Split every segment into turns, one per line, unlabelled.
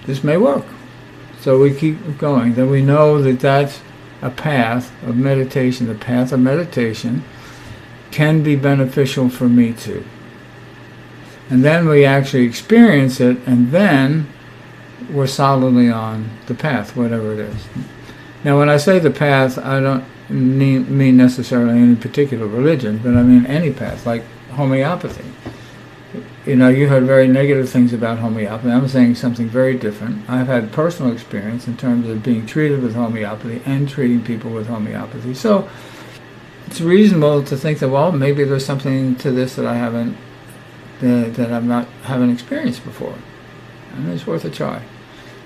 this may work. So we keep going. Then we know that that's a path of meditation. The path of meditation can be beneficial for me too. And then we actually experience it, and then we're solidly on the path, whatever it is. Now, when I say the path, I don't mean necessarily any particular religion, but I mean any path, like homeopathy. You know, you heard very negative things about homeopathy. I'm saying something very different. I've had personal experience in terms of being treated with homeopathy and treating people with homeopathy. So it's reasonable to think that, well, maybe there's something to this that I haven't experienced before, and it's worth a try.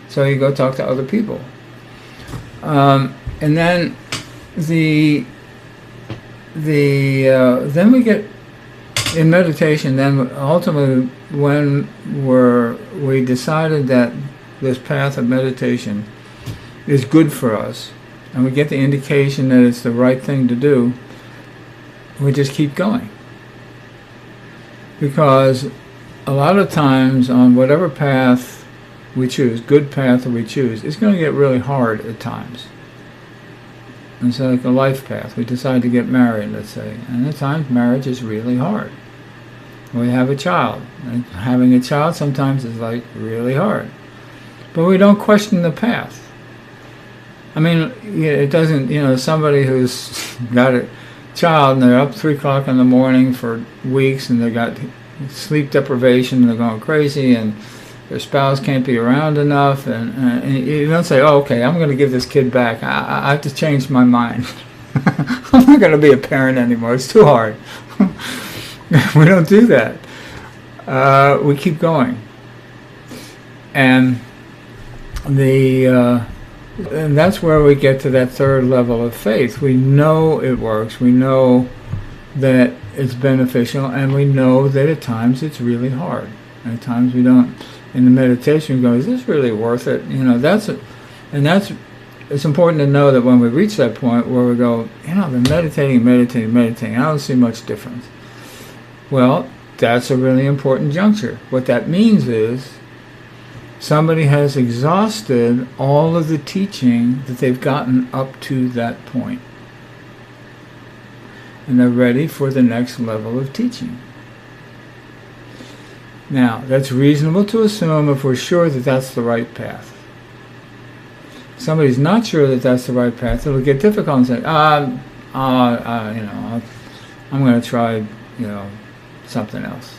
So you go talk to other people, and then then we get in meditation. Then ultimately, when we decided that this path of meditation is good for us, and we get the indication that it's the right thing to do, we just keep going. Because a lot of times on whatever path we choose, good path that we choose, it's going to get really hard at times. And so like a life path, we decide to get married, let's say, and at times marriage is really hard. We have a child, and having a child sometimes is like really hard. But we don't question the path. I mean, it doesn't, somebody who's got a child and they're up 3 o'clock in the morning for weeks and they got sleep deprivation and they're going crazy and their spouse can't be around enough, and you don't say, oh, okay, I'm going to give this kid back. I have to change my mind. I'm not going to be a parent anymore. It's too hard. We don't do that. We keep going. And and that's where we get to that third level of faith. We know it works. We know that it's beneficial, and we know that at times it's really hard. At times we don't. In the meditation, we go, is this really worth it? It's important to know that when we reach that point where we go, I've been meditating, I don't see much difference. Well, that's a really important juncture. What that means is somebody has exhausted all of the teaching that they've gotten up to that point. And they're ready for the next level of teaching. Now, that's reasonable to assume if we're sure that that's the right path. If somebody's not sure that that's the right path, it'll get difficult and say, I'm going to try, something else.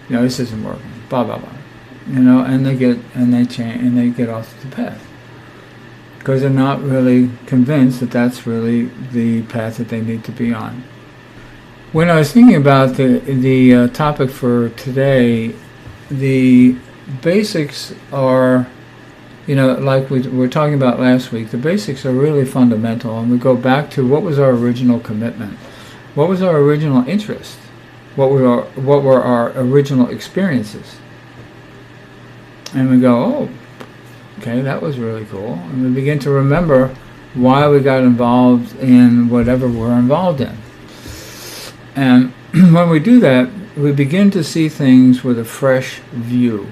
This isn't working. Blah blah blah. And they get off the path because they're not really convinced that that's really the path that they need to be on. When I was thinking about the topic for today, the basics are, like we were talking about last week, the basics are really fundamental, and we go back to what was our original commitment, what was our original interest, what were our original experiences, and we go, oh, okay, that was really cool, and we begin to remember why we got involved in whatever we're involved in. And when we do that, we begin to see things with a fresh view.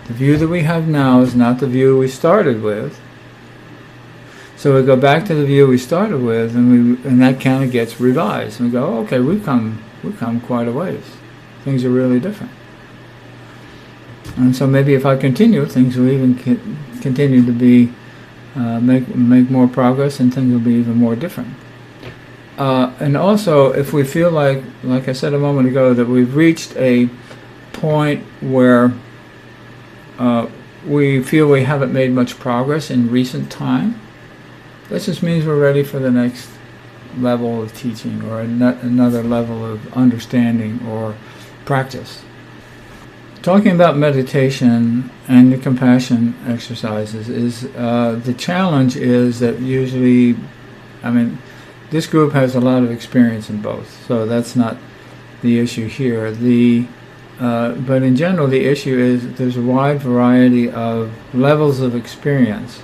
The view that we have now is not the view we started with. So we go back to the view we started with, and that kind of gets revised. And we go, okay, we've come quite a ways. Things are really different. And so maybe if I continue, things will even continue to be make more progress, and things will be even more different. And also, if we feel like I said a moment ago, that we've reached a point where we feel we haven't made much progress in recent time, that just means we're ready for the next level of teaching or another level of understanding or practice. Talking about meditation and the compassion exercises is the challenge is that usually, this group has a lot of experience in both, so that's not the issue here. But in general, the issue is there's a wide variety of levels of experience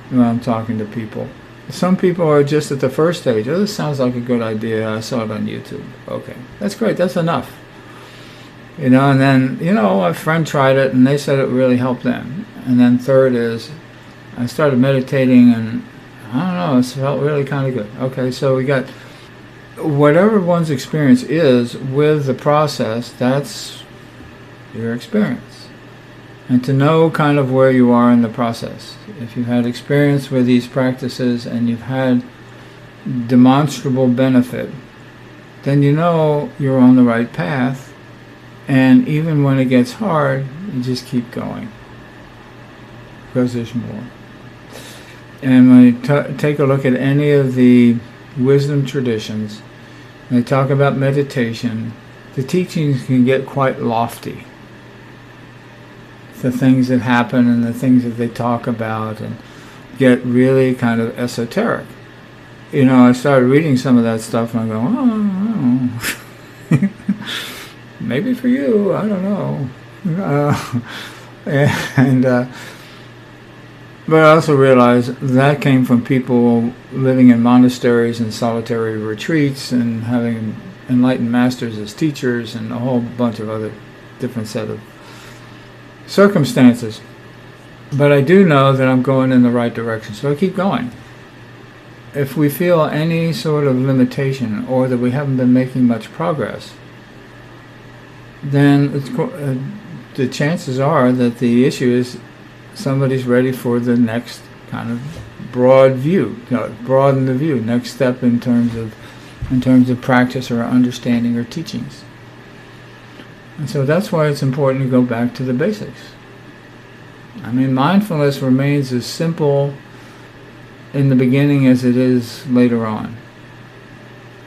when I'm talking to people. Some people are just at the first stage. This sounds like a good idea. I saw it on YouTube. Okay, that's great. That's enough. And then, a friend tried it and they said it really helped them. And then third is, I started meditating and I don't know, it felt really kind of good. Okay, so we got whatever one's experience is with the process, that's your experience. And to know kind of where you are in the process. If you've had experience with these practices and you've had demonstrable benefit, then you know you're on the right path. And even when it gets hard, you just keep going. Because there's more. And when you take a look at any of the wisdom traditions, they talk about meditation, the teachings can get quite lofty. The things that happen and the things that they talk about and get really kind of esoteric. I started reading some of that stuff and I go, oh, maybe for you, I don't know. But I also realized that came from people living in monasteries and solitary retreats and having enlightened masters as teachers and a whole bunch of other different set of circumstances. But I do know that I'm going in the right direction, so I keep going. If we feel any sort of limitation or that we haven't been making much progress, then the chances are that the issue is somebody's ready for the next kind of broad view, broaden the view, next step in terms of practice or understanding or teachings. And so that's why it's important to go back to the basics. I mean, mindfulness remains as simple in the beginning as it is later on.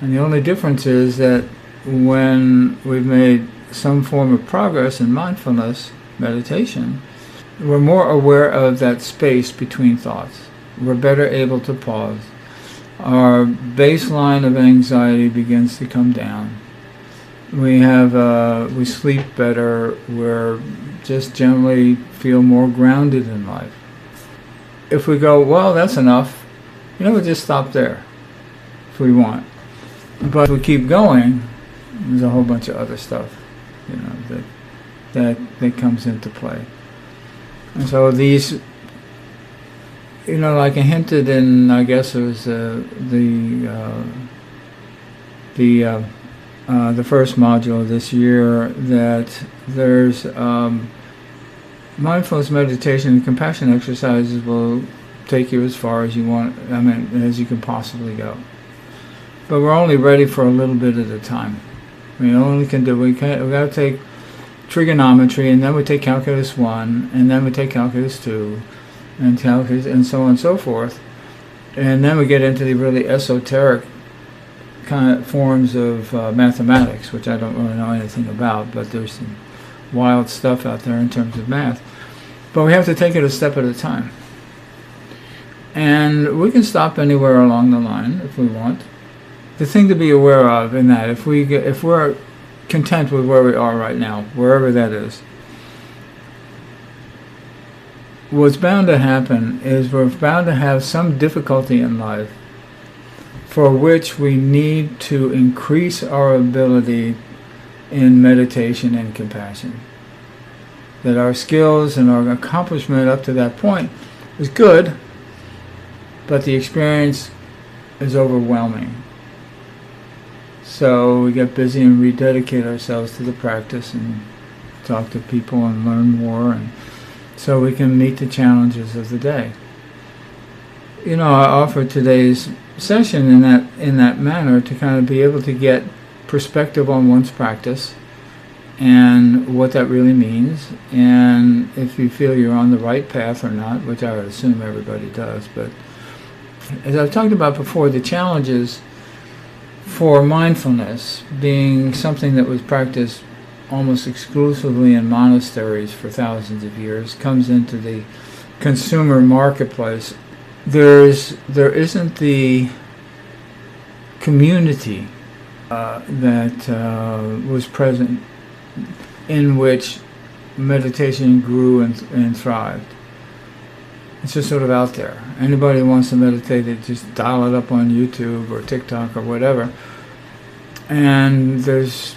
And the only difference is that when we've made some form of progress in mindfulness, meditation, we're more aware of that space between thoughts. We're better able to pause. Our baseline of anxiety begins to come down. We sleep better. We're just generally feel more grounded in life. If we go, well, that's enough, we just stop there if we want. But if we keep going, there's a whole bunch of other stuff, that comes into play. And so these, like I hinted in, I guess it was the first module this year, that there's mindfulness meditation and compassion exercises will take you as far as you want, as you can possibly go. But we're only ready for a little bit at a time. We got to take trigonometry, and then we take calculus 1, and then we take calculus 2, and calculus, and so on and so forth. And then we get into the really esoteric kind of forms of mathematics, which I don't really know anything about, but there's some wild stuff out there in terms of math. But we have to take it a step at a time. And we can stop anywhere along the line if we want. The thing to be aware of in that, if we're content with where we are right now, wherever that is, what's bound to happen is we're bound to have some difficulty in life for which we need to increase our ability in meditation and compassion. That our skills and our accomplishment up to that point is good, but the experience is overwhelming. So we get busy and rededicate ourselves to the practice and talk to people and learn more, and so we can meet the challenges of the day. I offered today's session in that manner to kind of be able to get perspective on one's practice and what that really means, and if you feel you're on the right path or not, which I would assume everybody does. But as I've talked about before, the challenges for mindfulness being something that was practiced almost exclusively in monasteries for thousands of years comes into the consumer marketplace. There isn't the community that was present in which meditation grew and thrived. It's just sort of out there. Anybody who wants to meditate, they just dial it up on YouTube or TikTok or whatever. And there's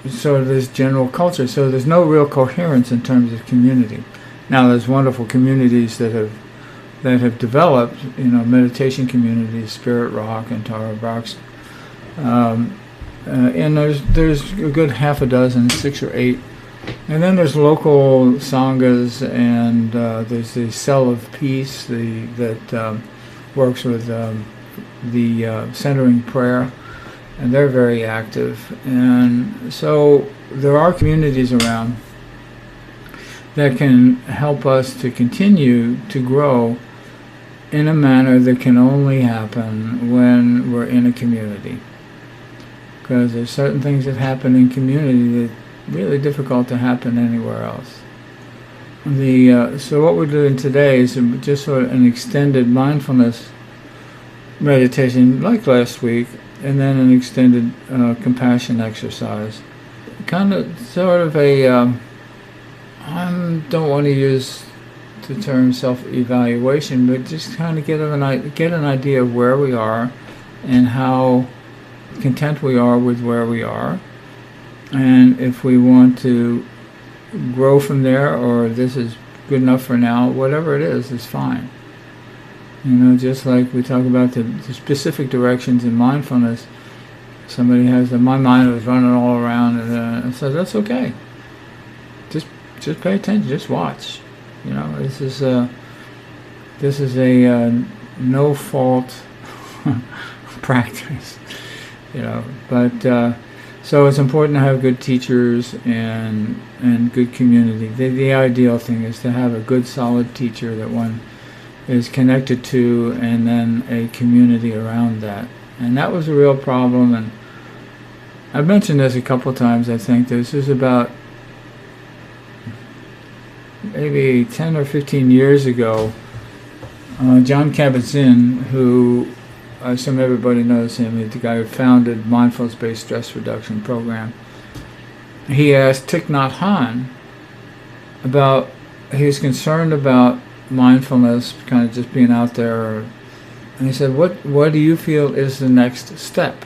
sort of this general culture. So there's no real coherence in terms of community. Now there's wonderful communities that have developed, meditation communities, Spirit Rock and Tara Brach's, and there's a good half a dozen, 6 or 8, and then there's local sanghas, and there's the Cell of Peace that works with the centering prayer, and they're very active. And so there are communities around that can help us to continue to grow in a manner that can only happen when we're in a community. Because there's certain things that happen in community that are really difficult to happen anywhere else. So what we're doing today is just sort of an extended mindfulness meditation, like last week, and then an extended compassion exercise. Kind of, sort of a, I don't want to use the term self-evaluation, but just kind of get an idea of where we are and how content we are with where we are, and if we want to grow from there, or this is good enough for now, whatever it is fine. Just like we talk about the specific directions in mindfulness. Somebody has my mind was running all around, and I said, that's okay. Just pay attention, just watch. This is a no fault practice. But so it's important to have good teachers and good community. The ideal thing is to have a good, solid teacher that one is connected to, and then a community around that. And that was a real problem, and I've mentioned this a couple times. I think this is about maybe 10 or 15 years ago. John Kabat-Zinn, who I assume everybody knows him, he's the guy who founded mindfulness-based stress reduction program. He asked Thich Nhat Hanh he was concerned about mindfulness, kind of just being out there, and he said, what do you feel is the next step?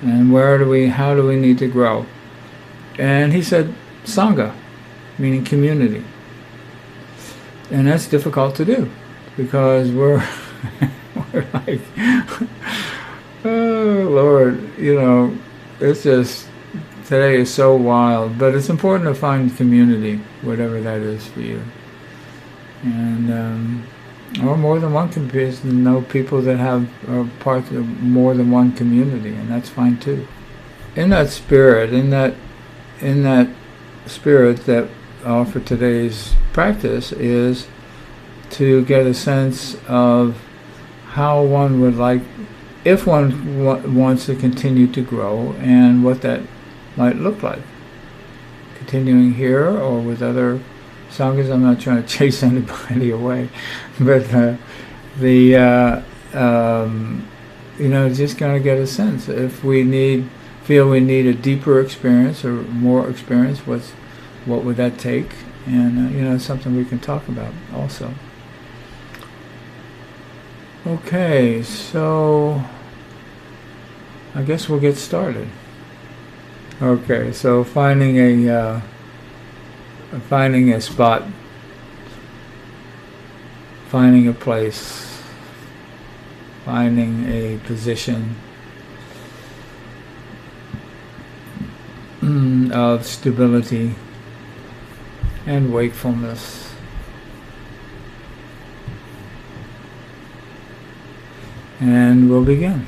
And how do we need to grow? And he said, Sangha, meaning community. And that's difficult to do, because we're like, oh Lord, it's just, today is so wild, but it's important to find community, whatever that is for you. And or more than one community, know people that are part of more than one community, and that's fine too. In that spirit that for today's practice is to get a sense of how one would like, if one wants to continue to grow, and what that might look like. Continuing here or with other sanghas. I'm not trying to chase anybody away, but just kind of get a sense. If we feel we need a deeper experience or more experience, what would that take? And something we can talk about also. Okay, so I guess we'll get started. Okay, so finding a spot, finding a place, finding a position of stability and wakefulness. And we'll begin.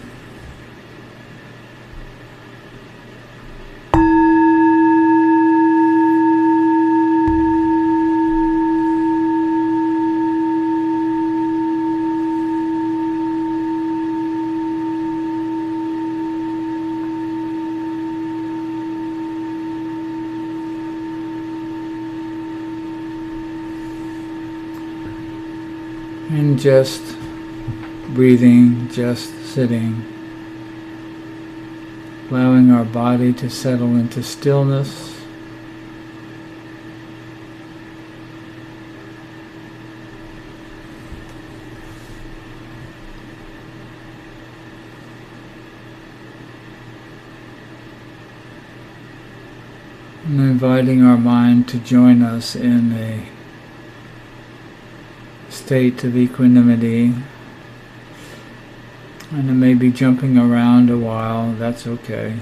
And just breathing, just sitting, allowing our body to settle into stillness. And inviting our mind to join us in a state of equanimity. And it may be jumping around a while, that's okay.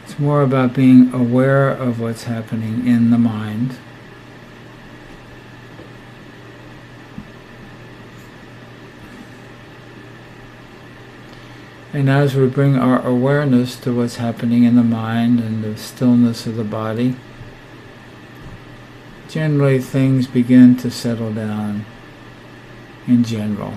It's more about being aware of what's happening in the mind. And as we bring our awareness to what's happening in the mind and the stillness of the body, generally things begin to settle down in general.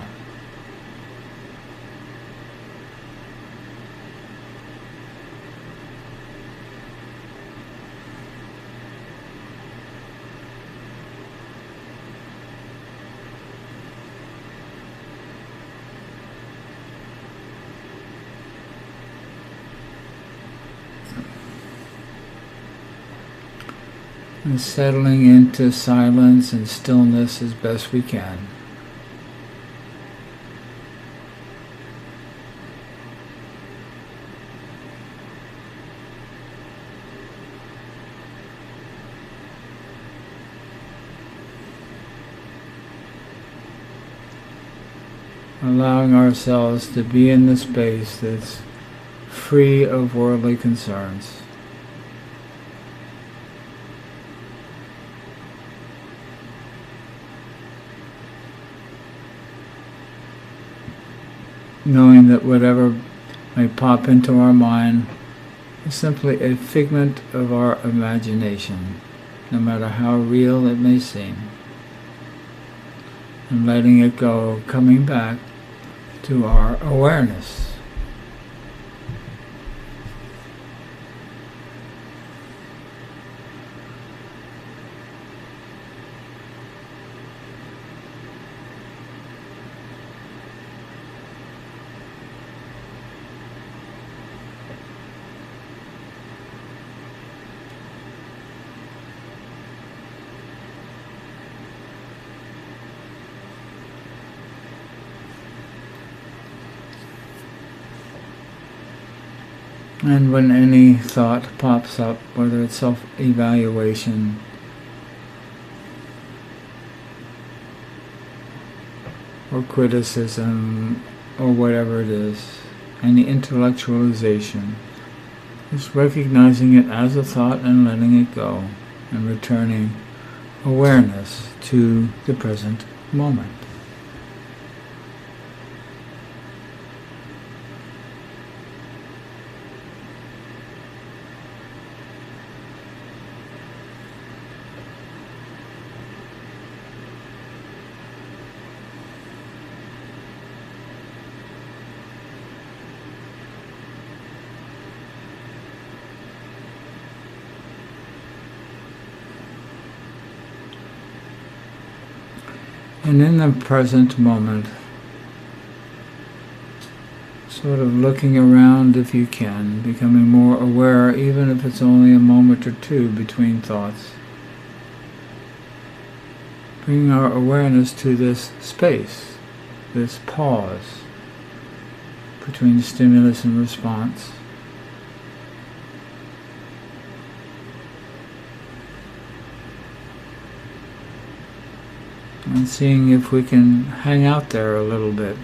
And settling into silence and stillness as best we can. Allowing ourselves to be in the space that's free of worldly concerns. Knowing that whatever may pop into our mind is simply a figment of our imagination, no matter how real it may seem. And letting it go, coming back to our awareness. And when any thought pops up, whether it's self-evaluation, or criticism, or whatever it is, any intellectualization, just recognizing it as a thought and letting it go, and returning awareness to the present moment. And in the present moment, sort of looking around if you can, becoming more aware, even if it's only a moment or two between thoughts. Bringing our awareness to this space, this pause between stimulus and response. And seeing if we can hang out there a little bit.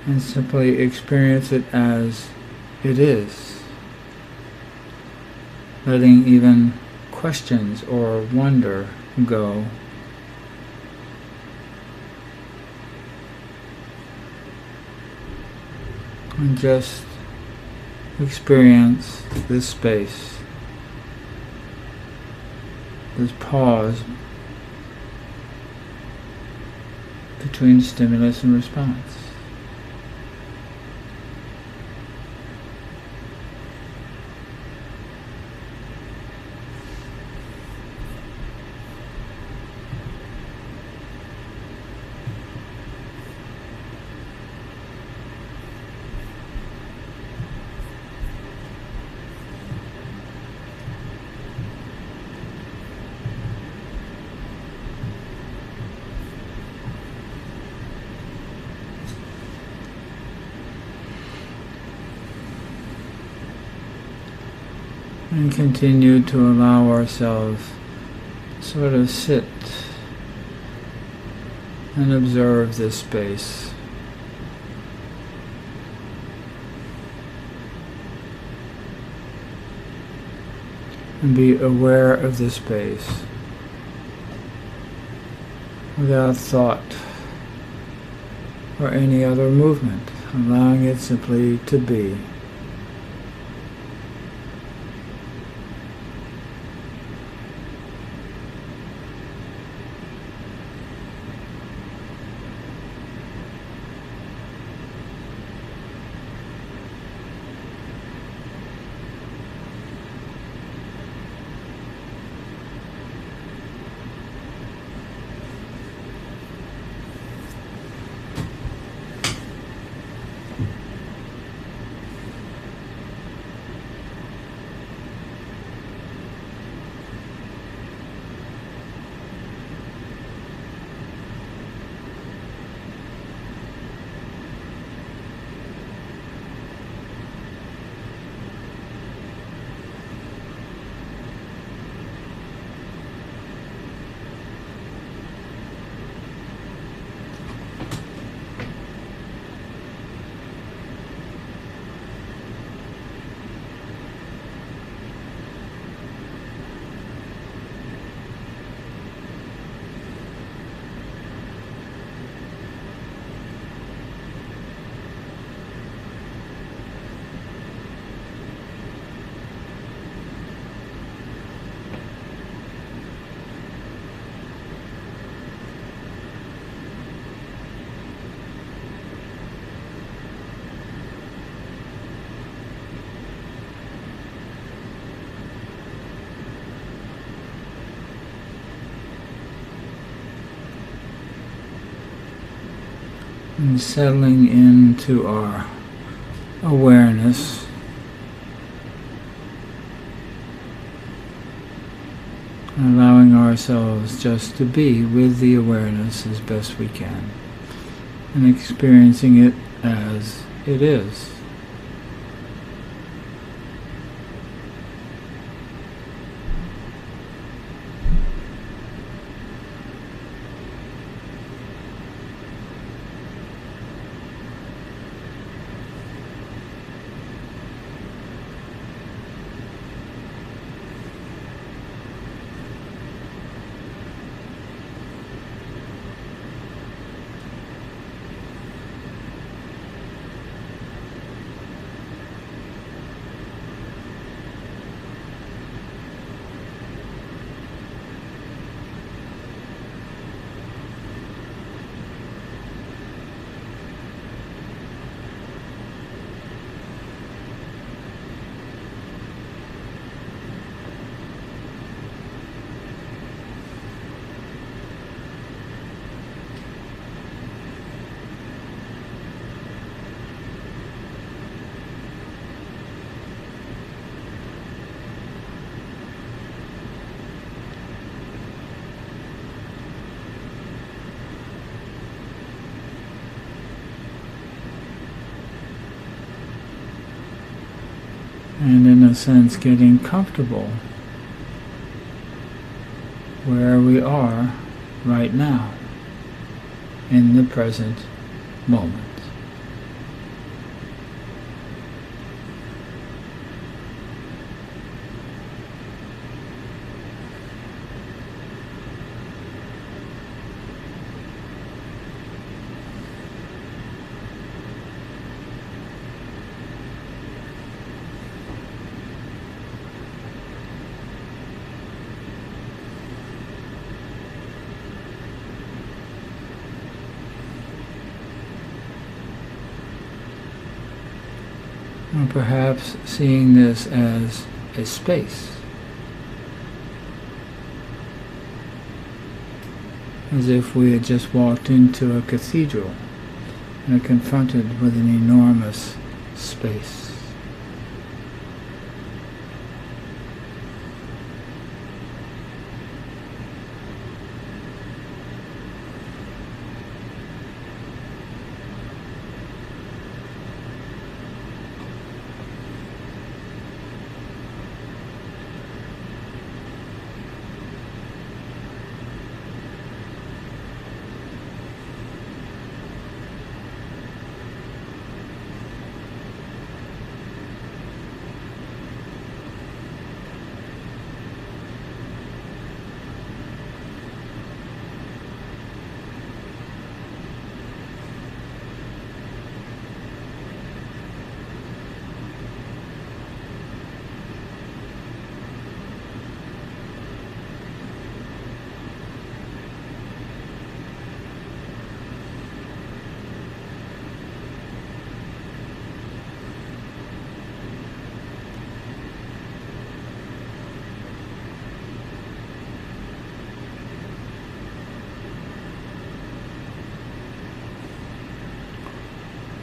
And simply experience it as it is. Letting even questions or wonder go. And just experience this space, this pause between stimulus and response. And continue to allow ourselves to sort of sit and observe this space. And be aware of the space without thought or any other movement, allowing it simply to be. And settling into our awareness, allowing ourselves just to be with the awareness as best we can, and experiencing it as it is. And in a sense, getting comfortable where we are right now, in the present moment. Or perhaps seeing this as a space, as if we had just walked into a cathedral and are confronted with an enormous space.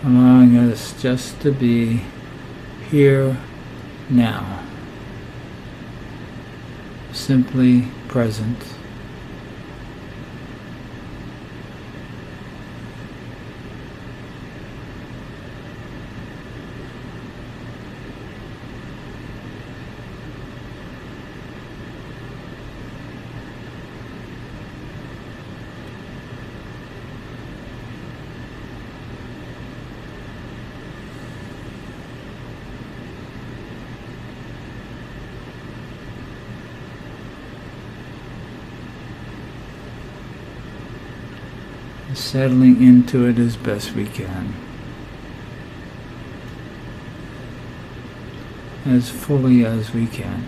allowing us just to be here now, simply present. Settling into it as best we can, as fully as we can.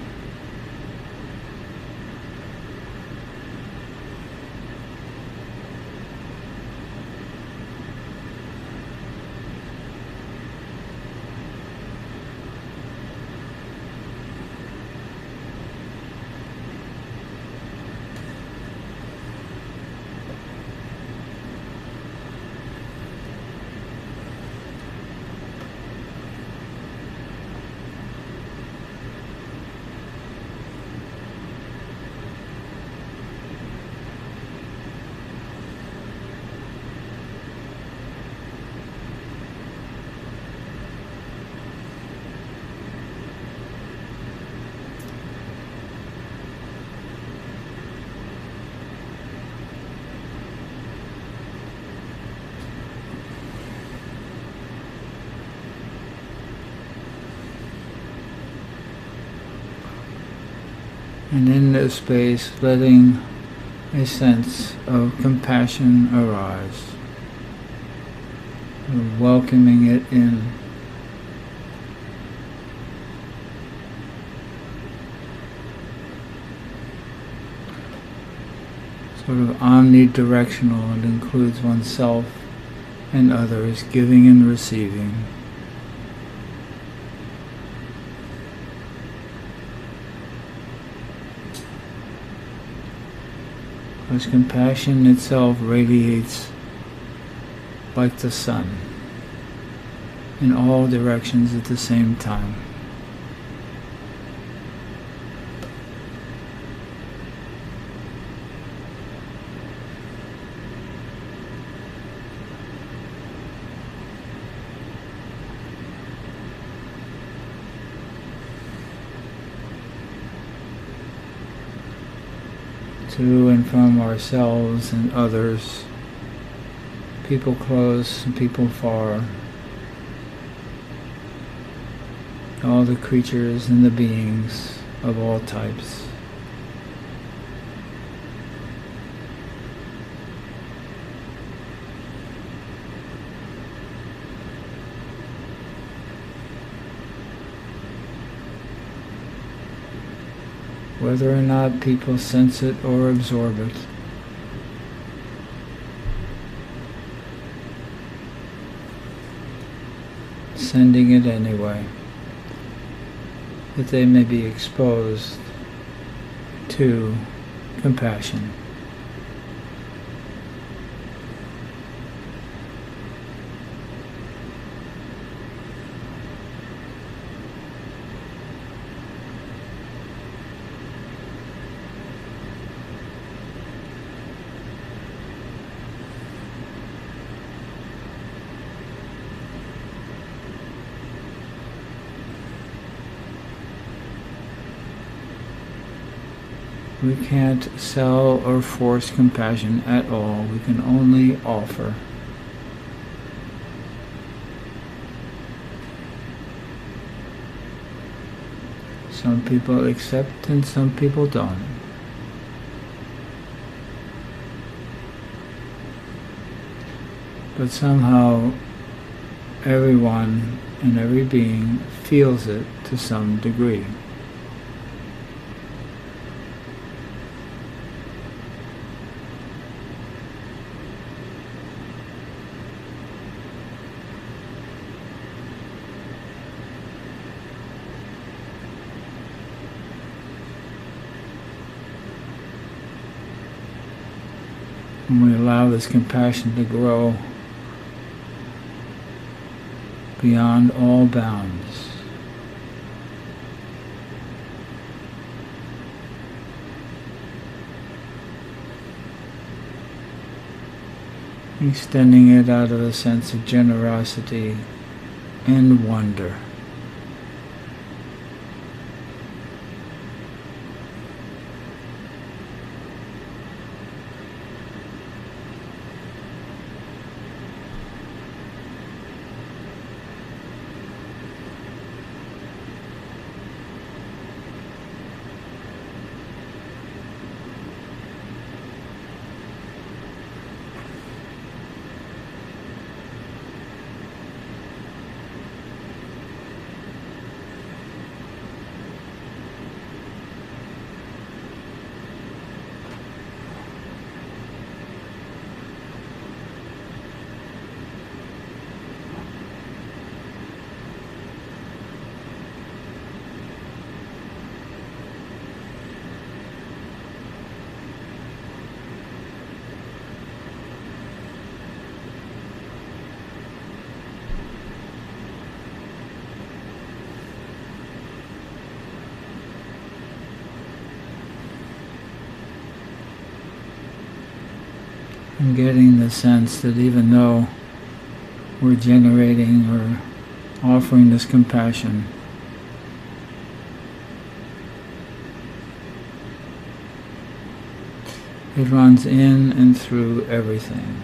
And in this space, letting a sense of compassion arise, welcoming it in. Sort of omnidirectional, it includes oneself and others, giving and receiving. Because compassion itself radiates like the sun in all directions at the same time. To and from ourselves and others, people close and people far, all the creatures and the beings of all types. Whether or not people sense it or absorb it. Sending it anyway, that they may be exposed to compassion. We can't sell or force compassion at all. We can only offer. Some people accept and some people don't. But somehow everyone and every being feels it to some degree. When we allow this compassion to grow, beyond all bounds. Extending it out of a sense of generosity and wonder. And getting the sense that even though we're generating or offering this compassion, it runs in and through everything.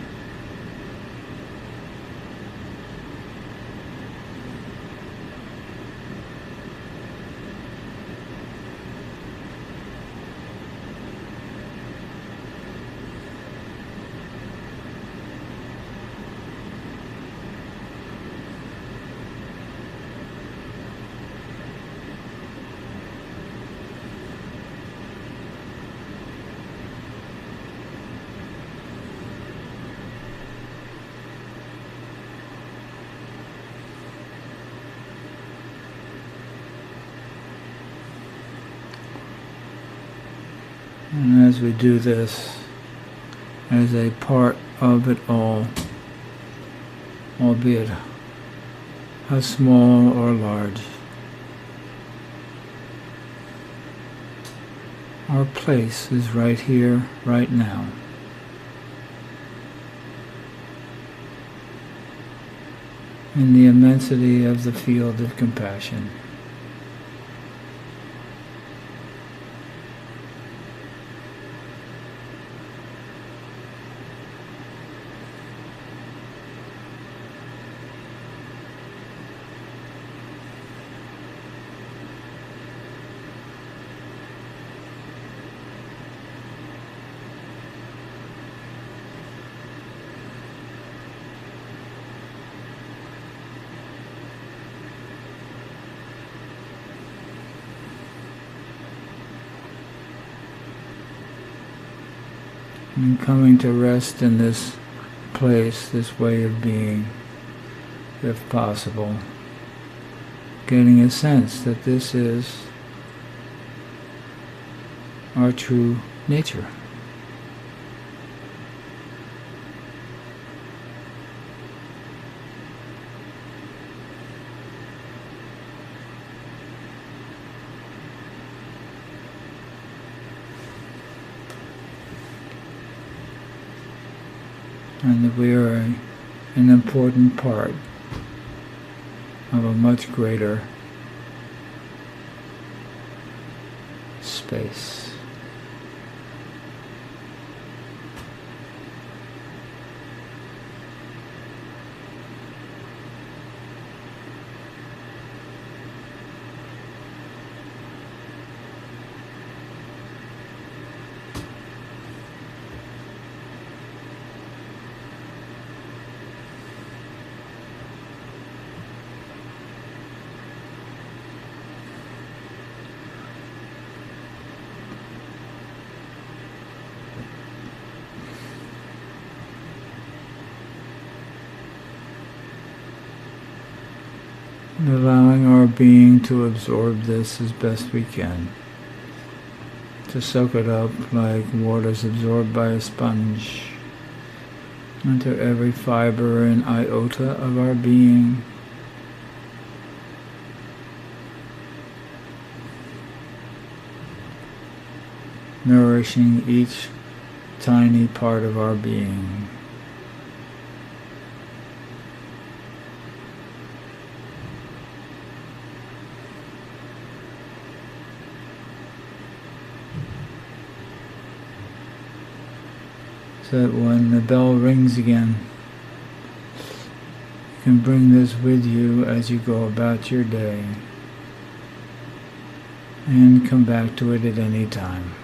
And as we do this, as a part of it all, albeit how small or large, our place is right here, right now. In the immensity of the field of compassion. And coming to rest in this place, this way of being, if possible, getting a sense that this is our true nature. And that we are an important part of a much greater space. And allowing our being to absorb this as best we can, to soak it up like water's absorbed by a sponge into every fiber and iota of our being, nourishing each tiny part of our being. So that when the bell rings again, you can bring this with you as you go about your day and come back to it at any time.